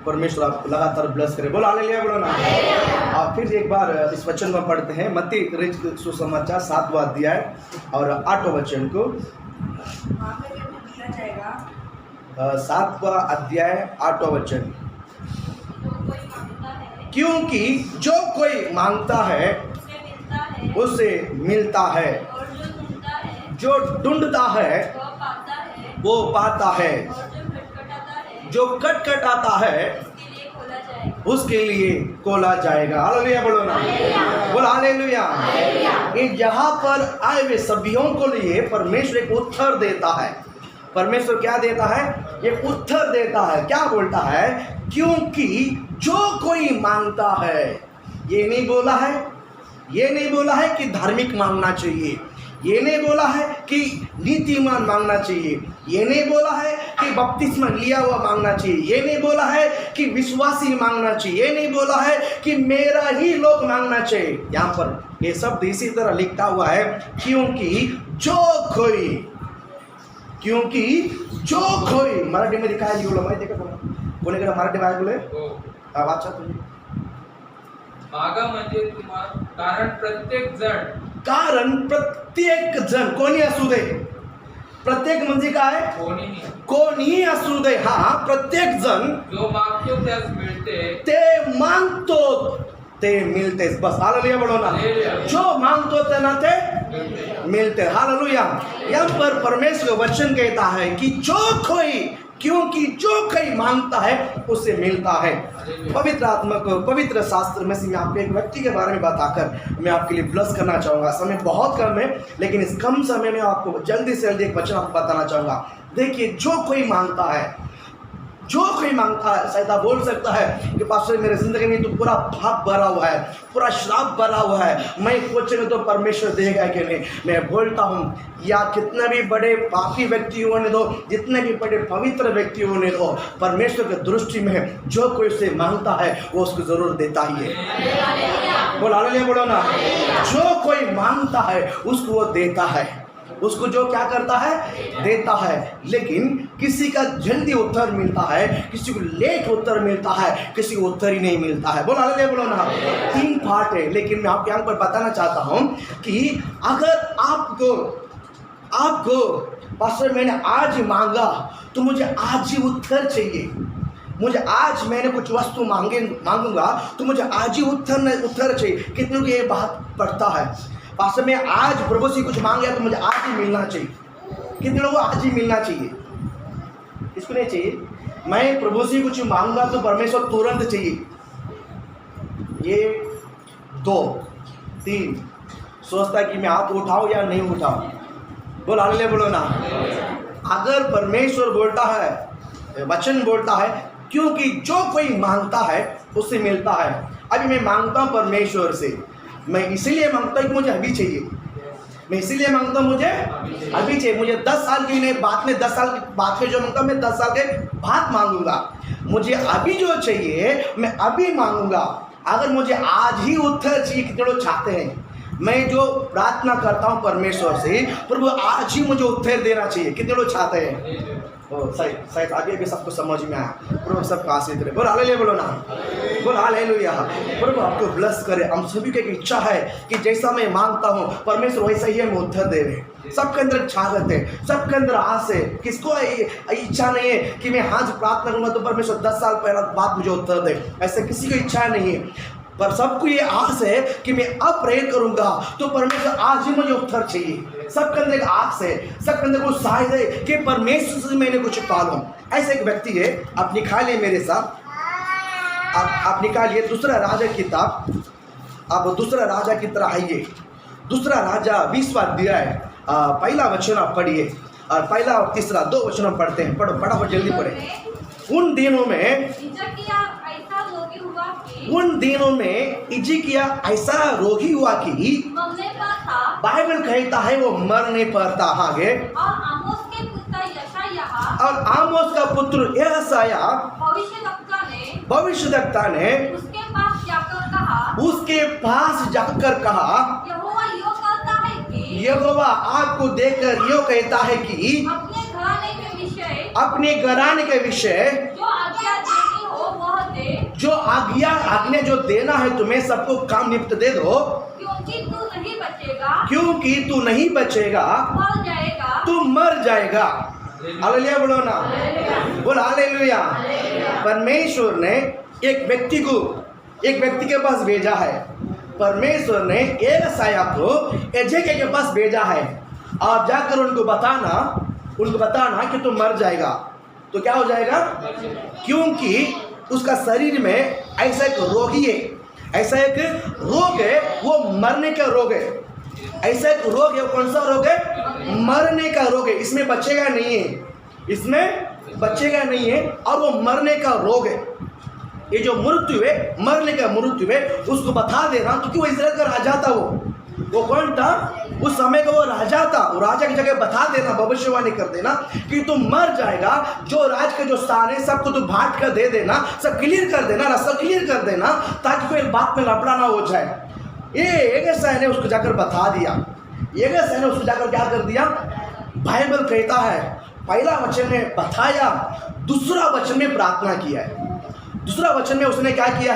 परमेश्वर आपको लगातार ब्लेस करे। बोलो हालेलुया, बोलो ना। आप फिर एक बार इस वचन को पढ़ते हैं, मत्ती रचित सुसमाचार 7वां अध्याय और 8वां वचन को। 7वां अध्याय 8वां वचन। क्योंकि जो कोई मांगता है उसे मिलता है, जो ढूंढता है वो पाता है, जो खटखटाता है उसके लिए खोला जाएगा। हालेलुया, बोलो ना। बोलो हालेलुया। यहाँ पर आए हुए सभीयों को लिए परमेश्वर एक उत्तर देता है। परमेश्वर क्या देता है? ये उत्तर देता है। क्या बोलता है? क्योंकि जो कोई मांगता है। ये नहीं बोला है, ये नहीं बोला है कि धार्मिक मांगना चाहिए, ये नहीं बोला है कि नीतिमान मांगना चाहिए, ये नहीं बोला है कि बपतिस्मा लिया हुआ मांगना चाहिए, ये नहीं बोला है कि विश्वासी मांगना चाहिए, ये नहीं बोला है कि मेरा ही लोग मांगना चाहिए। यहाँ पर ये शब्द इसी तरह लिखा हुआ है, क्योंकि जो कोई, क्योंकि जो कोई। मराठी में लिखा है, बोलो मैं देखा कोणी कडे मराठी बाय बोले वाचा तुम्ही। मागा म्हणजे तुम्हाला, कारण प्रत्येक जण, कारण प्रत्येक जण कोणी असू दे, प्रत्येक म्हणजे काय? कोणीही असू दे, हा प्रत्येक जण जो मागतो त्यास मिळते, ते मांगतो ते मिळतेच। बस हालेलुया, बोलो ना। जो मांगतो त्यांना ते मिलते। हालेलुया। यहाँ पर परमेश्वर वचन कहता है कि जो कोई, क्योंकि जो कोई मांगता है उसे मिलता है। पवित्र आत्मा को, पवित्र शास्त्र में से मैं आपको एक व्यक्ति के बारे में बताकर मैं आपके लिए ब्लेस करना चाहूँगा। समय बहुत कम है, लेकिन इस कम समय में आपको जल्दी से जल्दी एक वचन आपको बताना चाहूँगा। देखिए, जो कोई मांगता है, जो कोई मांगता है, शायद आप बोल सकता है कि पास्टर मेरे जिंदगी में तो पूरा पाप भरा हुआ है, पूरा श्राप भरा हुआ है, मैं सोचूंगा तो परमेश्वर देगा कि नहीं। मैं बोलता हूँ, या कितने भी बड़े पापी व्यक्ति होने दो, जितने भी बड़े पवित्र व्यक्ति होने दो, परमेश्वर की दृष्टि में जो कोई उसे मांगता है वो उसको जरूर देता ही है। बोलो हालेलुया, बोलो ना। जो कोई मांगता है उसको वो देता है, उसको जो क्या करता है? देता है। लेकिन किसी का जल्दी उत्तर मिलता है, किसी को लेट उत्तर मिलता है, किसी को उत्तर ही नहीं मिलता है। बोलो हालेलुया, बोलो ना। 3 पार्ट है, लेकिन मैं आपके यहाँ पर बताना चाहता हूँ कि अगर आपको पास्टर मैंने आज मांगा तो मुझे आज ही उत्तर चाहिए, मुझे आज मैंने कुछ वस्तु मांगूंगा तो मुझे आज ही उत्तर चाहिए। कितनों को ये बात पड़ता है? पास्टर मैं आज प्रभु से कुछ मांग गया तो मुझे आज ही मिलना चाहिए। कितने लोगों को आज ही मिलना चाहिए? इसको नहीं चाहिए। मैं प्रभु से कुछ मांगूंगा तो परमेश्वर तुरंत चाहिए। ये 2 3 सोचता है कि मैं हाथ उठाऊं या नहीं उठाऊं। बोल हालेलुया, बोलो ना। अगर परमेश्वर बोलता है, वचन बोलता है, क्योंकि जो कोई मांगता है उससे मिलता है। अभी मैं मांगता हूँ परमेश्वर से, मैं इसीलिए मांगता हूँ कि मुझे अभी चाहिए, मैं इसीलिए मांगता हूँ मुझे अभी चाहिए। मुझे 10 साल की नहीं, बाद में 10 साल की बाद में जो मांगता हूँ मैं 10 साल के बाद मांगूंगा। मुझे अभी जो चाहिए मैं अभी मांगूंगा। अगर मुझे आज ही उत्तर चाहिए, कितने लोग चाहते हैं? मैं जो प्रार्थना करता हूँ परमेश्वर से, प्रभु आज ही मुझे उत्तर देना चाहिए, कितने लोग चाहते हैं? शायद आगे भी सबको समझ में आया। प्रभु सबको आशीष करे। बोल हालेलुया, बोलो ना। बोल हालेलुया। प्रभु आपको ब्लेस करे। हम सभी की इच्छा है कि जैसा मैं मांगता हूँ परमेश्वर वैसा ही हमें उत्तर देवे। सबके अंदर चाहत है, सबके अंदर आस है। किसको इच्छा नहीं है कि मैं आज प्रार्थना करूँगा तो परमेश्वर 10 साल पहले बाद मुझे उत्तर दे? ऐसे किसी को इच्छा नहीं है, पर सबको ये आस है कि मैं अब प्रेयर करूंगा तो परमेश्वर आज ही मुझे उत्तर चाहिए। सबके अंदर एक आस है, सबके अंदर कुछ शायद है कि परमेश्वर से मैंने कुछ पालूं। ऐसे एक व्यक्ति है, आप निकालिए मेरे साथ, आप निकालिए दूसरा राजा की किताब। आप दूसरा राजा की तरह आइए। दूसरा राजा 20वां अध्याय पहला वचन आप पढ़िए, और पहला और तीसरा 2 वचन हम पढ़ते हैं। पढ़ो फटाफट, जल्दी पढ़े। उन दिनों में हिजकिय्याह ऐसा रोगी हुआ कि बाइबल कहता है वो मर नहीं पाता। आगे, और आमोस का पुत्र यशायाह भविष्यद्वक्ता ने उसके पास जाकर कहा, यहोवा आपको देखकर यो कहता है कि अपने घराने के विषय आज्ञा जो देना है तुम्हें सबको काम निपट दे दो, क्योंकि तू नहीं बचेगा, मर जाएगा, तू मर जाएगा। हालेलुया बोलो ना, बोल हालेलुया। परमेश्वर ने एक व्यक्ति के पास भेजा है। परमेश्वर ने यशायाह को एजेकियल के पास भेजा है। आप जाकर उनको बताना कि तू मर जाएगा। तो क्या हो जाएगा? क्योंकि उसका शरीर में ऐसा एक रोगी है, ऐसा एक रोग है, वो मरने का रोग है। ऐसा एक रोग है, कौन सा रोग है? मरने का रोग है। इसमें बचेगा नहीं है, और वो मरने का रोग है। ये जो मृत्यु है, मरने का मृत्यु है, उसको बता देना। क्योंकि वो इस्राएल का राजा था। वो कौन था? उस समय का वो राजा था। वो राजा की जगह बता देना, भविष्यवाणी कर देना कि तुम मर जाएगा। जो राज के जो स्थान है सबको तुम बांट कर दे देना, सब क्लियर कर देना, रास्ता क्लियर कर देना, ताकि कोई बात में लफड़ा ना हो जाए। ये यशायाह ने उसको जाकर बता दिया। यशायाह ने उसको जाकर क्या कर दिया? बाइबल कहता है पहला वचन में बताया, दूसरा वचन में प्रार्थना किया है। दूसरा वचन में उसने क्या किया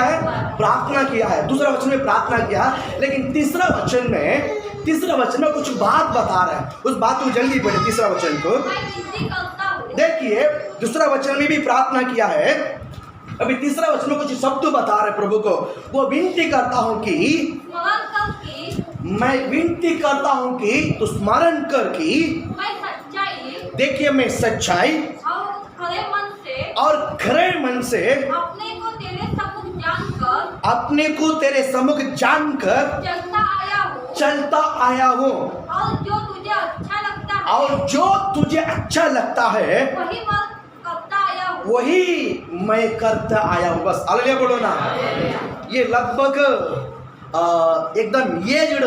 है? प्रार्थना किया है। दूसरा वचन में प्रार्थना किया, लेकिन तीसरा वचन में कुछ बात बता रहा है। उस बात को जल्दी पढ़े। तीसरा वचन को देखिए, दूसरा वचन में भी प्रार्थना किया है। अभी तीसरा वचन में कुछ शब्द बता रहे प्रभु को। वो विनती करता हूं कि तू स्मरण कर कि देखिए मैं सच्चाई और खरे मन से अपने को तेरे सम्मुख जानकर चलता आया हूँ, और जो तुझे अच्छा लगता है वही मैं करता आया हूँ। बस हालेलुया बोलो ना। ये लगभग एकदम एज्ड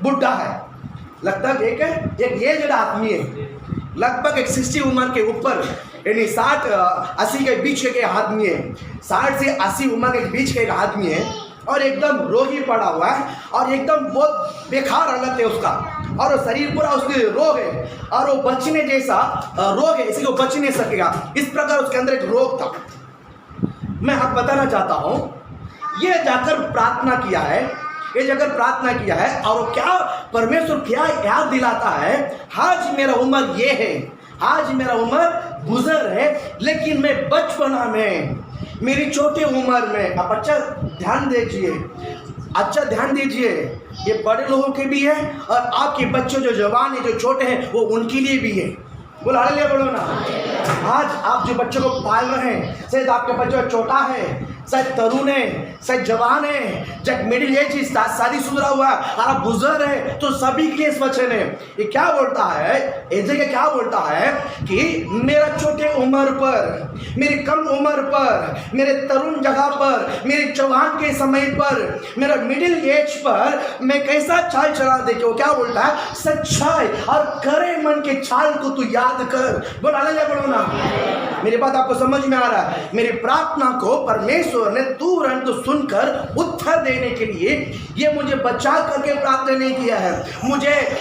बुढ़ा है। लगभग एक एज्ड आदमी है, लगभग एक 60 उम्र के ऊपर, यानी 60-80 के बीच के आदमी है। 60 से 80 उम्र के बीच के एक आदमी है, और एकदम रोगी पड़ा हुआ है, और एकदम बहुत बेकार हालत है उसका, और शरीर पूरा उसके रोग है, और वो बचने जैसा रोग है, इसी को बच नहीं सकेगा। इस प्रकार उसके अंदर एक रोग था। मैं आपको बताना चाहता हूँ, ये जाकर प्रार्थना किया है, और क्या परमेश्वर क्या याद दिलाता है? आज मेरा उम्र ये है, आज मेरा उम्र गुजर है, लेकिन मैं बचपना में, मेरी छोटी उम्र में, आप अच्छा ध्यान दीजिए, ये बड़े लोगों के भी है, और आपके बच्चे जो जवान है, जो छोटे हैं, वो उनके लिए भी है। बोलो हालेलुया बोलो ना। आज आप जो बच्चों को पाल रहे हैं, शायद आपके बच्चा छोटा है, शायद तरुण है, शायद जवान है, जब मिडिल एज शादी शुदा हुआ और आप बुजुर्ग है, तो सभी के लिए इस वचन है। ये क्या बोलता है? एजेकियल क्या बोलता है कि मेरा छोटे उम्र पर, मेरी कम उम्र पर, मेरे तरुण जगह पर, मेरे जवान के समय पर, मेरा मिडिल एज पर मैं कैसा चाल चला दे। वो क्या बोलता है? सच्चाई और खरे मन के चाल को तू याद कर। बोल हालेलुया बोलो ना। मेरी बात आपको समझ में आ रहा है? मेरी प्रार्थना को परमेश्वर ने तुरंत सुनकर उत्तर देने के लिए, ये मुझे बचा करके प्रार्थना नहीं किया है,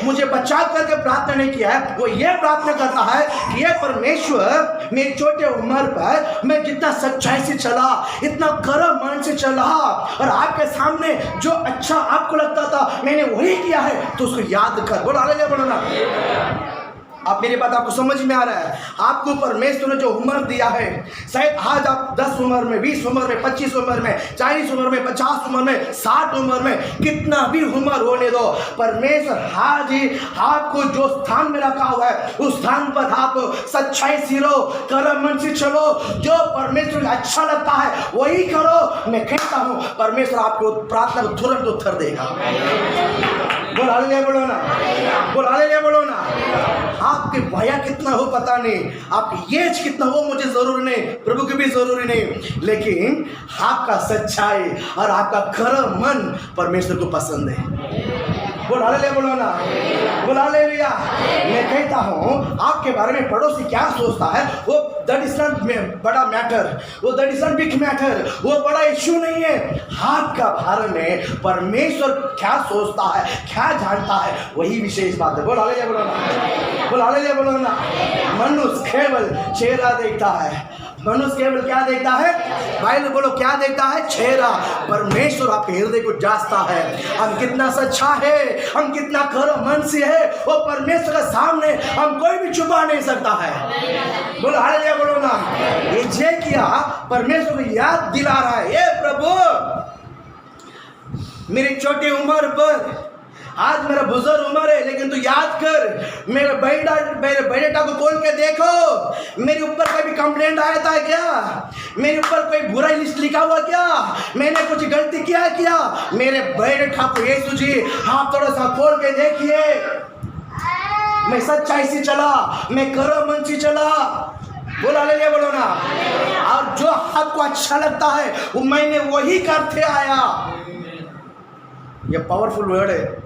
मुझे बचा करके प्रार्थना नहीं किया है। वो ये प्रार्थना करता है कि ये परमेश्वर, मेरी छोटे उम्र पर मैं जितना सच्चाई से चला, इतना कर्म मन से चला, और आपके सामने जो अच्छा आपको लगता था मैंने वही किया है, तो उसको याद कर। बोलो हालेलुया बोलो ना। आप मेरी बात आपको समझ में आ रहा है? आपको परमेश्वर ने जो उम्र दिया है, शायद आज आप 10 उम्र में, 20 उम्र में, 25 उम्र में, 40 उम्र में, 50 उम्र में, 60 उम्र में, कितना भी उम्र होने दो, परमेश्वर आज ही आपको जो स्थान में रखा हुआ है, उस स्थान पर आप सच्चाई से रहो, कर्म मन से चलो, जो परमेश्वर को अच्छा लगता है वही करो। मैं कहता हूँ परमेश्वर आपको प्रार्थना को तुरंत उत्तर देगा। बोल हालेलुया बोलो ना। बोल हालेलुया बोलो ना। आपके भैया कितना हो पता नहीं, आपकी एज कितना हो मुझे जरूरी नहीं, प्रभु की भी जरूरी नहीं, लेकिन आपका सच्चाई और आपका कर्म मन परमेश्वर को पसंद है। बोल हालेलुया बोलो ना। बोल हालेलुया। मैं कहता हूँ आपके बारे में पड़ोसी क्या सोचता है, वो दैट इज नॉट बड़ा मैटर, वो that is not big matter, वो बड़ा इश्यू नहीं है। आपका बारे में परमेश्वर क्या सोचता है, क्या जानता है, वही विशेष बात है। बोल हालेलुया बोलो ना। बोल हालेलुया बोलो ना। मनुष्य केवल चेहरा देखता है, मनुष्य केवल क्या देखता है, बाइबल बोलो क्या देखता है, चेहरा। परमेश्वर आपके हृदय को जांचता है, हम कितना सच्चा है, हम कितना खरा मन से है, वो परमेश्वर के सामने हम कोई भी छुपा नहीं सकता है। बोलो हालेलुया बोलो ना। ये जे किया परमेश्वर को याद दिला रहा है, ये प्रभु मेरी छोटी उम्र पर, आज मेरा बुजुर्ग उम्र है, लेकिन तू याद कर मेरे बेटा को खोल के देखो, मेरे ऊपर कोई भी कंप्लेंट आया था क्या, मेरे ऊपर कोई बुरा लिस्ट लिखा हुआ क्या, मैंने कुछ गलती किया है क्या। मेरे बेटा को यीशु जी आप थोड़ा सा खोल के देखिए, मैं सच्चाई से चला, मैं कर्म मन से चला। बोला ले बोलो ना। और जो आपको अच्छा लगता है वो मैंने वही करते आया। ये पावरफुल वर्ड है।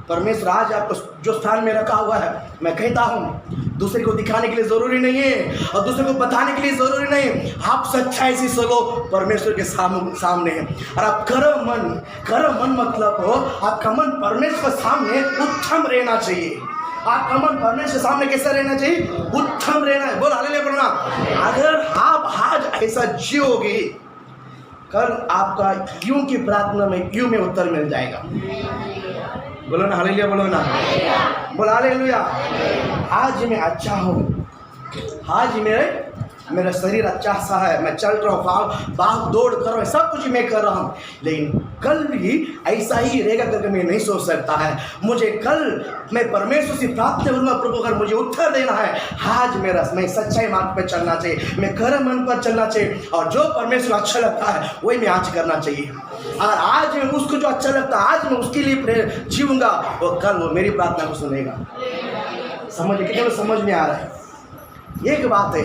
परमेश्वर आज आपको जो स्थान में रखा हुआ है, मैं कहता हूँ दूसरे को दिखाने के लिए ज़रूरी नहीं है और दूसरे को बताने के लिए ज़रूरी नहीं, आप सच्चाई से चलो परमेश्वर के सामने है। और आप कर्म मन मतलब हो आपका मन परमेश्वर के सामने उत्तम रहना चाहिए। आपका मन परमेश्वर के सामने कैसा रहना चाहिए, उत्तम रहना है। बोल हालेलुया बोलना। अगर आप आज ऐसा जियोगे, कल आपका क्यों की प्रार्थना में क्यों में उत्तर मिल जाएगा। बोलो ना हालेलुया बोलो ना। बोलो हालेलुया। आज मैं अच्छा हूँ, आज मेरा शरीर अच्छा सा है, मैं चल रहा हूँ, भाग दौड़ कर रहा हूँ, सब कुछ मैं कर रहा हूँ, लेकिन कल भी ऐसा ही रहेगा करके मैं नहीं सोच सकता है। मुझे कल मैं परमेश्वर से प्रार्थना करूँगा, प्रभु अगर मुझे उत्तर देना है, आज मैं सच्चाई मार्ग पर चलना चाहिए, मैं कर्म मन पर चलना चाहिए, और जो परमेश्वर अच्छा लगता है वही मैं आज करना चाहिए। और आज मैं उसको जो अच्छा लगता है आज मैं उसके लिए जीऊँगा, वो कल वो मेरी प्रार्थना को सुनेगा। समझ कितने समझ में आ रहा है। एक बात है,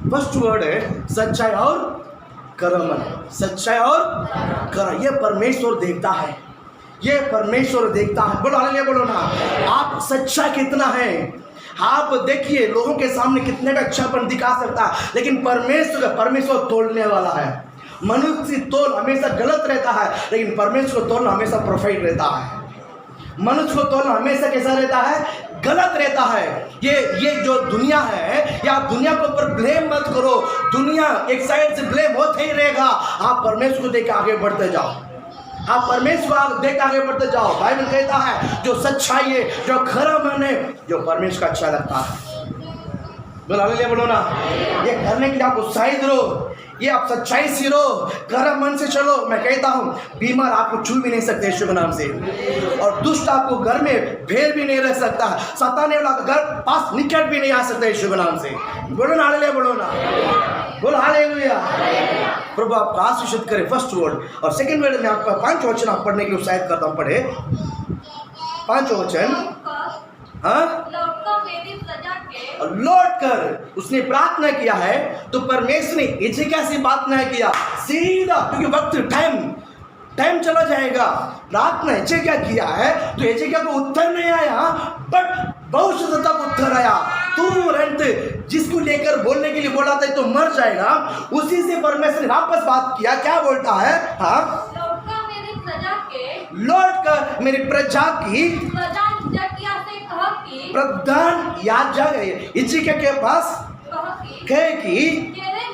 फर्स्ट वर्ड है सच्चाई और कर्म। सच्चाई और कर्म, ये परमेश्वर देखता है, ये परमेश्वर देखता है। बोलो हालेलुया बोलो ना। आप सच्चा कितना है आप देखिए, लोगों के सामने कितने का अच्छापन दिखा सकता है, लेकिन परमेश्वर तोड़ने वाला है। मनुष्य तोल हमेशा गलत रहता है, लेकिन परमेश्वर को तोलना हमेशा परफेक्ट रहता है। मनुष्य को तोलना हमेशा कैसा रहता है, गलत रहता है। ये जो दुनिया है, या दुनिया के ऊपर ब्लेम मत करो, दुनिया एक साइड से ब्लेम होते ही रहेगा। आप परमेश्वर को देख के आगे बढ़ते जाओ, आप परमेश्वर देख के आगे बढ़ते जाओ। बाइबल कहता है जो सच्चाई है, जो खरा मन है, जो परमेश्वर का अच्छा लगता है। बोलो हालेलुया बोलो ना। ये करने के लिए आप उत्साहित रहो, ये आप सच्चाई से रहो, कर्म मन से चलो। मैं कहता हूँ बीमार आपको छू भी नहीं सकते यीशु के नाम से, और दुष्ट आपको घर में भेड़ भी नहीं रह सकता, सताने वाला घर पास निकट भी नहीं आ सकता यीशु के नाम से। बोलो ना हालेलुया बोलो ना। बोलो हालेलुया। प्रभु आपका आशीषित करे। First word. और सेकंड वर्ड में आपका 5 वचन आप पढ़ने के लिए उत्साहित करता हूँ। पढ़े 5 वचन। हाँ, लौट कर उसने प्रार्थना किया है, तो परमेश्वर ने हिजकिय्याह से प्रार्थना किया सीधा, क्योंकि वक्त टाइम चला जाएगा। प्रार्थना हिजकिय्याह किया है, तो हिजकिय्याह को उत्तर नहीं आया, बट भविष्य तक उत्तर आया। तुरंत जिसको लेकर बोलने के लिए बोला था तो मर जाएगा, उसी से परमेश्वर ने वापस बात किया। क्या बोलता है, हाँ, लौट कर मेरी प्रजा की प्रधान याजक हिजकिय्याह के पास कहे कि तेरे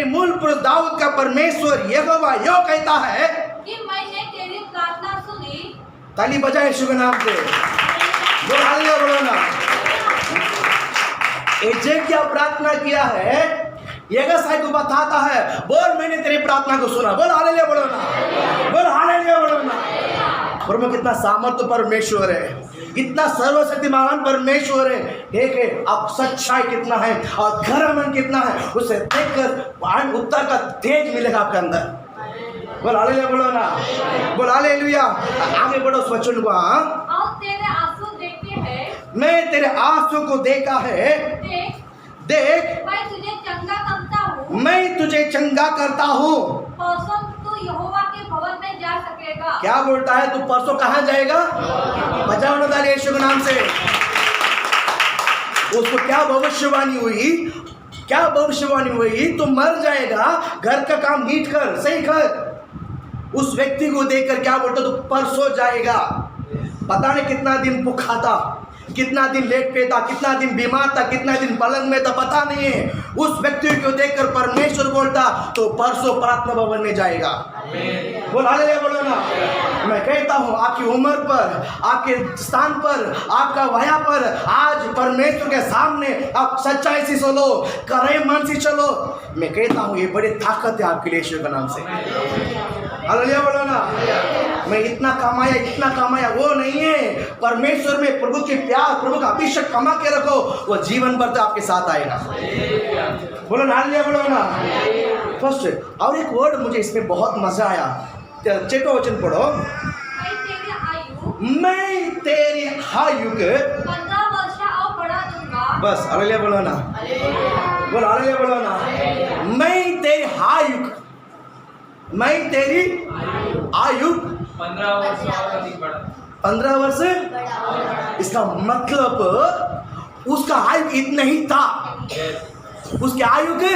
मूल पुरुष दाऊद का परमेश्वर यहोवा यो कहता है कि मैंने तेरी प्रार्थना सुनी। ताली बजाए यीशु के नाम से। बोलो हालेलुया बोलो ना। हिजकिय्याह प्रार्थना किया है, यशायाह को बताता है, बोल मैंने तेरी प्रार्थना को सुना। बोल हालेलुया बोलो ना। बोल हालेलुया बोलो ना। प्रभु कितना सामर्थ्य परमेश्वर है, इतना सर्वशक्तिमान परमेश्वर है। ठीक है, आप सच्चाई कितना है और कर्म कितना है, उसे देखकर उत्तर का तेज मिलेगा आपके अंदर। बोल हालेलुया बोलो ना। बोल हालेलुया। आगे बढ़ो उस वचन को। और तेरे आंसू देखते हैं, मैं तेरे आंसू को देखा है, देख मैं तुझे चंगा करता हूँ, मैं तुझे चंगा करता हूँ। परसों तू यहोवा के भवन में जा सकेगा। क्या बोलता है, तू परसों कहाँ जाएगा? बचाओ ना ताली यीशु के नाम से। उसको क्या भविष्यवाणी हुई, क्या भविष्यवाणी हुई, तू मर जाएगा, घर का काम नीट कर, सही कर। उस व्यक्ति को देखकर क्या बोलता, तू परसों जाएगा। पता नहीं कितना दिन भूखा था, कितना दिन लेट पे था, कितना दिन बीमार था, कितना दिन पलंग में था, पता नहीं है। उस व्यक्ति को देखकर परमेश्वर बोलता तो परसों प्रार्थना भवन में जाएगा। बोल हालेलुया बोलो ना। मैं कहता हूँ आपकी उम्र पर, आपके स्थान पर, आपका वया पर आज परमेश्वर के सामने आप सच्चाई से चलो, करे मन से चलो। मैं कहता हूँ ये बड़ी ताकत है आपके लिए यीशु के नाम से। हालेलुया बोलो ना। मैं इतना कमाया वो नहीं है। परमेश्वर में प्रभु के प्यार, प्रभु का अभिषेक कमा के रखो, वो जीवन भर तो आपके साथ आएगा। बोलो ना हालेलुया बोलो ना। फर्स्ट और एक वर्ड मुझे इसमें बहुत मजा आया। 6वां वचन पढ़ो। मैं तेरी आयु के 15 वर्ष और बढ़ा दूंगा। बस हालेलुया बोलो ना। बोलो हालेलुया बोलो ना। मैं तेरी आयु 15 वर्ष और अधिक बढ़ा। 15 वर्ष, इसका मतलब उसका आयु इतना ही था। उसके आयु के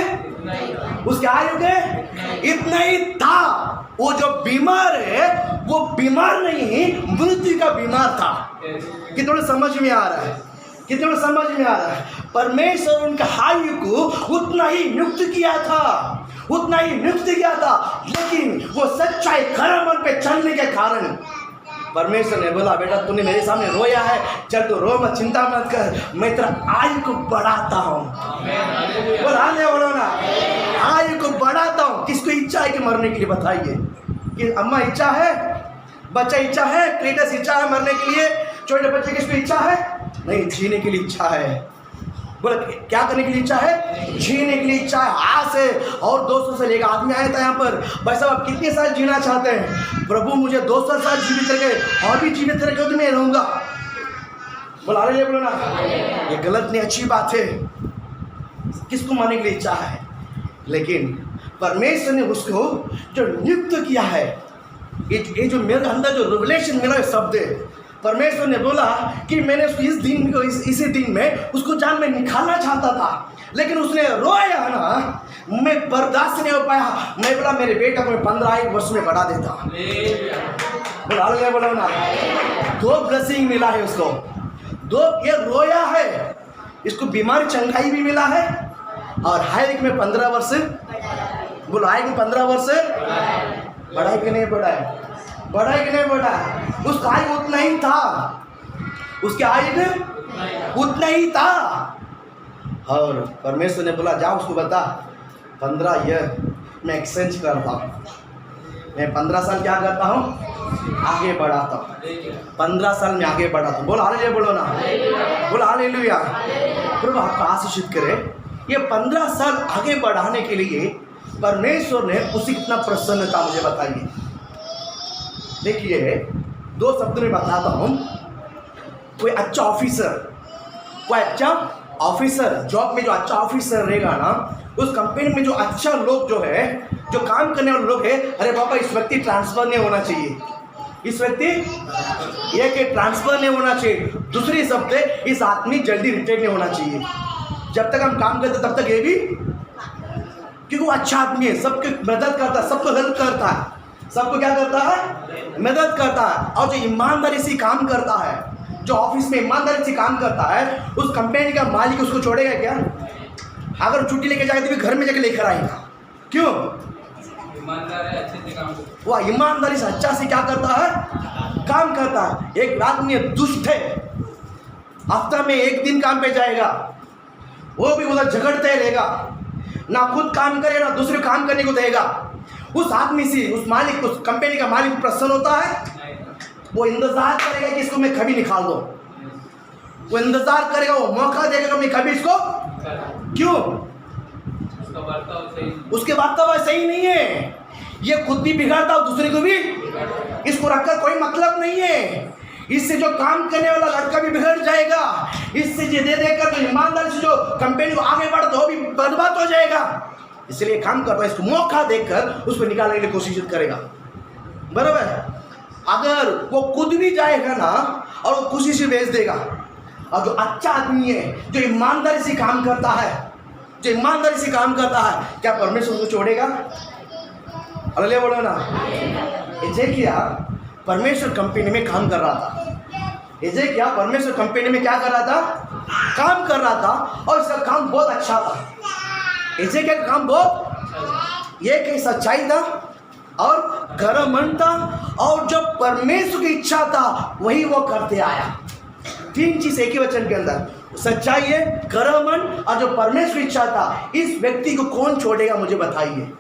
इतना ही था। वो जो बीमार है वो बीमार नहीं, मृत्यु का बीमार था। कितने समझ में आ रहा है? परमेश्वर उनका आयु को उतना ही नियुक्त किया था, लेकिन वो सच्चाई खरा मन पे चलने के कारण परमेश्वर ने बोला बेटा तूने मेरे सामने रोया है, चल तू रो मत, चिंता मत कर, मैं तेरा आयु को बढ़ाता हूँ। बोलो ना, आयु को बढ़ाता हूँ। किसको इच्छा है कि मरने के लिए? बताइए कि अम्मा इच्छा है, बच्चा इच्छा है, क्लेटस इच्छा है मरने के लिए, छोटे बच्चे किसको इच्छा है? नहीं, जीने के लिए इच्छा है। बोले क्या करने के लिए इच्छा है? जीने के लिए इच्छा है। आज से और 200 से लेकर आदमी आया था यहाँ पर, भाई साहब आप कितने साल जीना चाहते हैं? प्रभु मुझे 200 साल जीवित करके और भी जीवित करके तो मैं रहूँगा। बोला अरे बोलो ना, ये गलत नहीं, अच्छी बात है। किसको मारने के लिए इच्छा है? लेकिन परमेश्वर ने उसको जो नियुक्त किया है, ये जो मेरे अंदर जो रिवलेशन मेरा शब्द है, परमेश्वर ने बोला कि मैंने उसको इसी दिन में उसको जान में निकालना चाहता था, लेकिन उसने रोया ना, मैं बर्दाश्त नहीं हो पाया। मैं बोला मेरे बेटा को मैं 15 वर्ष में बढ़ा देता। बोला ना, 2 ब्लेसिंग मिला है उसको, 2 ये रोया है, इसको बीमारी चंगाई भी मिला है, और हाइक में 15 वर्ष, बोलो हाइक में 15 वर्ष बढ़ा कि नहीं बढ़ा है? बढ़ा कि नहीं बढ़ा है? उसका आयु उतना ही था, उसके आयु उतना ही था। और परमेश्वर ने बोला जाओ उसको बता 15 ईयर मैं एक्सचेंज करता हूँ, मैं 15 साल क्या करता हूँ? आगे बढ़ाता हूँ। 15 साल में आगे बढ़ाता हूँ। बोलो हालेलुया बोलो ना, बोलो हालेलुया। प्रभु आपको आशीषित करे। ये 15 साल आगे बढ़ाने के लिए परमेश्वर ने उसी कितना प्रसन्न था, मुझे बताइए। देखिए 2 शब्दों में बताता हूँ। कोई अच्छा ऑफिसर जॉब में जो अच्छा ऑफिसर रहेगा ना, उस कंपनी में जो अच्छा लोग जो है, जो काम करने वाले लोग है, अरे बाबा इस व्यक्ति ट्रांसफर नहीं होना चाहिए, इस व्यक्ति ये कि ट्रांसफर नहीं होना चाहिए, दूसरी शब्द इस आदमी जल्दी रिटायर नहीं होना चाहिए। जब तक हम काम करते तब तक ये भी, क्योंकि वो अच्छा आदमी है, सबकी मदद करता है, सबको हेल्प करता है, सबको क्या करता है? मदद करता है। और जो ईमानदारी से काम करता है, जो ऑफिस में ईमानदारी से काम करता है, उस कंपनी का मालिक उसको छोड़ेगा क्या? अगर छुट्टी लेके जाएगा तो भी घर में जाके लेकर आएगा। क्यों? ईमानदार है, अच्छे से काम करता है। वो ईमानदारी से अच्छा से क्या करता है? काम करता है। एक आदमी दुष्ट है, हफ्ता में 1 दिन काम पे जाएगा, वो भी उधर झगड़ते रहेगा, ना खुद काम करे ना दूसरे काम करने को देगा। उस आदमी से उस मालिक, उस कंपनी का मालिक प्रसन्न होता है? वो इंतजार करेगा कि इसको मैं कभी निकाल दो, वो इंतजार करेगा, वो मौका देगा मैं कभी इसको। क्यों? उसके बर्ताव सही नहीं है, ये खुद भी बिगाड़ता और दूसरे को भी। इसको रखकर कोई मतलब नहीं है। इससे जो काम करने वाला लड़का भी बिगड़ जाएगा, इससे जो दे देकर तो ईमानदारी से जो कंपनी को आगे बढ़ता वो भी बर्बाद हो जाएगा। इसलिए काम करता है, इसको मौका देकर उसको निकालने के लिए कोशिश करेगा। बराबर? अगर वो खुद भी जाएगा ना और वो खुशी से भेज देगा, और जो अच्छा आदमी है, जो ईमानदारी से काम करता है, जो ईमानदारी से काम करता है, क्या परमेश्वर उसको छोड़ेगा? हालेलुया बोलो ना। देखिए परमेश्वर कंपनी में काम कर रहा था, हिजकिय्याह परमेश्वर कंपनी में क्या कर रहा था? काम कर रहा था, और इसका काम बहुत अच्छा था। हिजकिय्याह का काम बहुत ये कि सच्चाई था और कर्मठ था, और जो परमेश्वर की इच्छा था वही वो करते आया। 3 चीज एक ही वचन के अंदर, सच्चाई है, कर्मठ और जो परमेश्वर की इच्छा था। इस व्यक्ति को कौन छोड़ेगा? मुझे बताइए,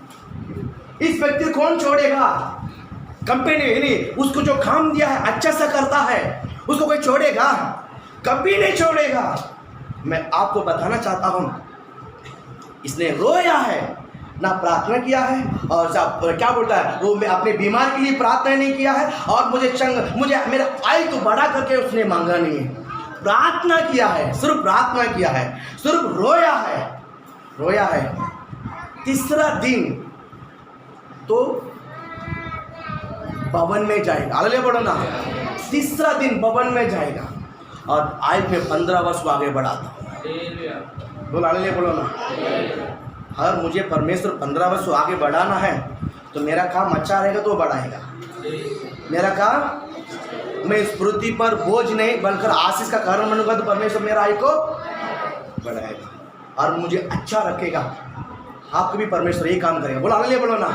इस व्यक्ति को कौन छोड़ेगा? कंपनी नहीं, उसको जो काम दिया है अच्छा सा करता है, उसको कोई छोड़ेगा? कभी नहीं छोड़ेगा। मैं आपको बताना चाहता हूं, इसने रोया है, ना प्रार्थना किया है, और क्या बोलता है वो, मैं अपने बीमार के लिए प्रार्थना नहीं किया है, और मुझे मेरा आयु को बढ़ा करके उसने मांगा नहीं है। प्रार्थना किया है, सिर्फ प्रार्थना किया है, सिर्फ रोया है। तीसरा दिन तो भवन में जाएगा। हालेलुया बोलो ना। तीसरा दिन भवन में जाएगा, और आयु में 15 वर्ष को आगे बढ़ाता। बोलो हालेलुया बोलो ना। अगर मुझे परमेश्वर 15 वर्ष को आगे बढ़ाना है तो मेरा काम अच्छा रहेगा तो बढ़ाएगा। मेरा काम, मैं इस पृथ्वी पर बोझ नहीं बल्कि आशीष का कारण बनूंगा तो परमेश्वर मेरा आयु को बढ़ाएगा और मुझे अच्छा रखेगा। आपको भी परमेश्वर ये काम करेगा। बोलो हालेलुया बोलो ना।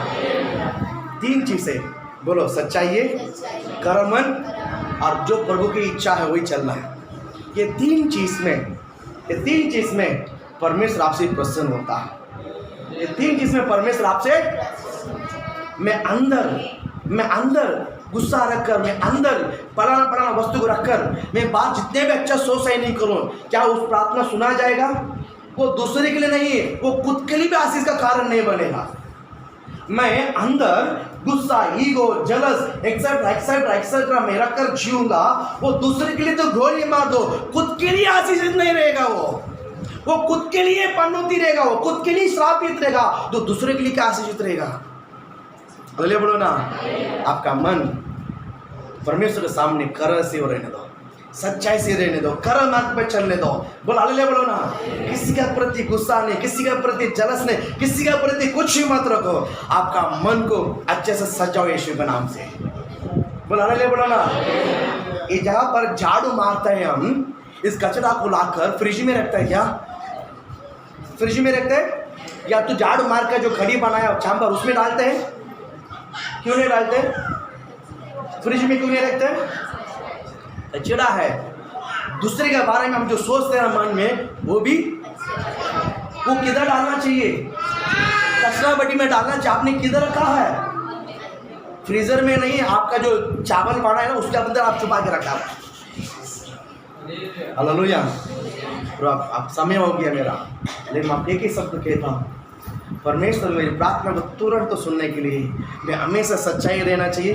3 चीजें बोलो, सच्चाई है, कर्मठ और जो प्रभु की इच्छा है वही चलना है। ये 3 चीज में परमेश्वर आपसे प्रसन्न होता है। ये 3 चीज में परमेश्वर आपसे, मैं अंदर गुस्सा रखकर, मैं अंदर पराना वस्तु को रखकर मैं बात जितने भी अच्छा सोच ही नहीं करूं, क्या उस प्रार्थना सुना जाएगा? वो दूसरे के लिए नहीं है, वो खुद के लिए भी आशीष का कारण नहीं बनेगा। मैं अंदर गुस्सा, ईगो, जलस, एक्सेट्रा मैं रखकर जीऊंगा, वो दूसरे के लिए तो गोली मार दो, खुद के लिए आशीषित नहीं रहेगा। वो खुद के लिए पनौती रहेगा, वो खुद के लिए श्रापित रहेगा, तो दूसरे के लिए क्या आशीषित रहेगा? हालेलुया बोलो ना। आपका मन परमेश्वर के सामने कर्म से रहने दो, सच्चाई से रहने दो, कर्म मार्ग पे चलने दो। बोलो हालेलुया बोलो ना। किसी का प्रति गुस्सा नहीं, किसी का प्रति जलस नहीं, किसी का प्रति कुछ भी मत रखो। आपका मन को अच्छे से सजाओ यीशु के नाम से। बोलो हालेलुया बोलो ना। ये जहाँ पर झाड़ू मारते हैं हम, इस कचरा को लाकर फ्रिज में रखते हैं। क्या फ्रिज में रखते हैं? या तो झाड़ू मार कर जो खड़ी बनाया चांबर उसमें डालते हैं? क्यों नहीं डालते? फ्रिज में क्यों नहीं रखते? चिड़ा है। दूसरे के बारे में हम जो सोचते हैं मन में, वो किधर डालना चाहिए? कचरा बटी में डालना चाहिए। आपने किधर रखा है? फ्रीजर में नहीं। आपका जो चावल बना है ना, उसके अंदर आप छुपा के रखा है। हालेलुया। तो आप समय हो गया मेरा, लेकिन आप एक ही शब्द कहता हूँ, परमेश्वर मेरी प्रार्थना को तुरंत तो सुनने के लिए मैं हमेशा सच्चाई रहना चाहिए,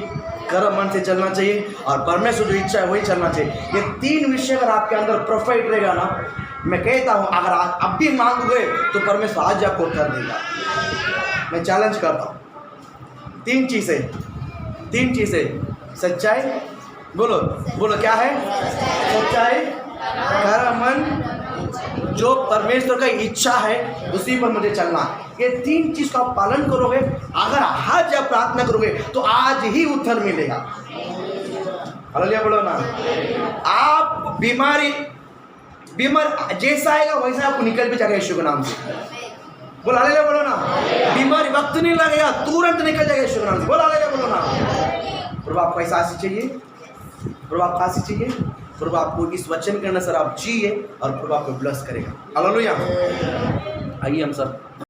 कर्म मन से चलना चाहिए, और परमेश्वर जो इच्छा है वही चलना चाहिए। ये 3 विषय अगर आपके अंदर परफेक्ट रहेगा ना, मैं कहता हूँ अगर आप अब भी मांगोगे तो परमेश्वर आज आपको कर देगा। मैं चैलेंज करता हूँ। 3 चीज़ें सच्चाई, बोलो क्या है? सच्चाई, कर्म मन, जो परमेश्वर का इच्छा है उसी पर मुझे चलना। ये 3 चीज का पालन करोगे, अगर आज जब प्रार्थना करोगे तो आज ही उत्तर मिलेगा। हालेलुया बोलो ना। आप बीमार जैसा आएगा वैसा आपको निकल भी जाएगा यीशु के नाम से। बोलो हालेलुया बोलो ना। बीमारी वक्त नहीं लगेगा, तुरंत निकल जाएगा यीशु के नाम से। बोलो हालेलुया बोलो ना। प्रभु आपको ऐसा आशीष चाहिए, प्रभु आपको आशीष चाहिए, प्रभु आपको इस वचन के अनुसार आप जिए और प्रभु आपको ब्लेस करेगा। हालेलुया। आइए हम सब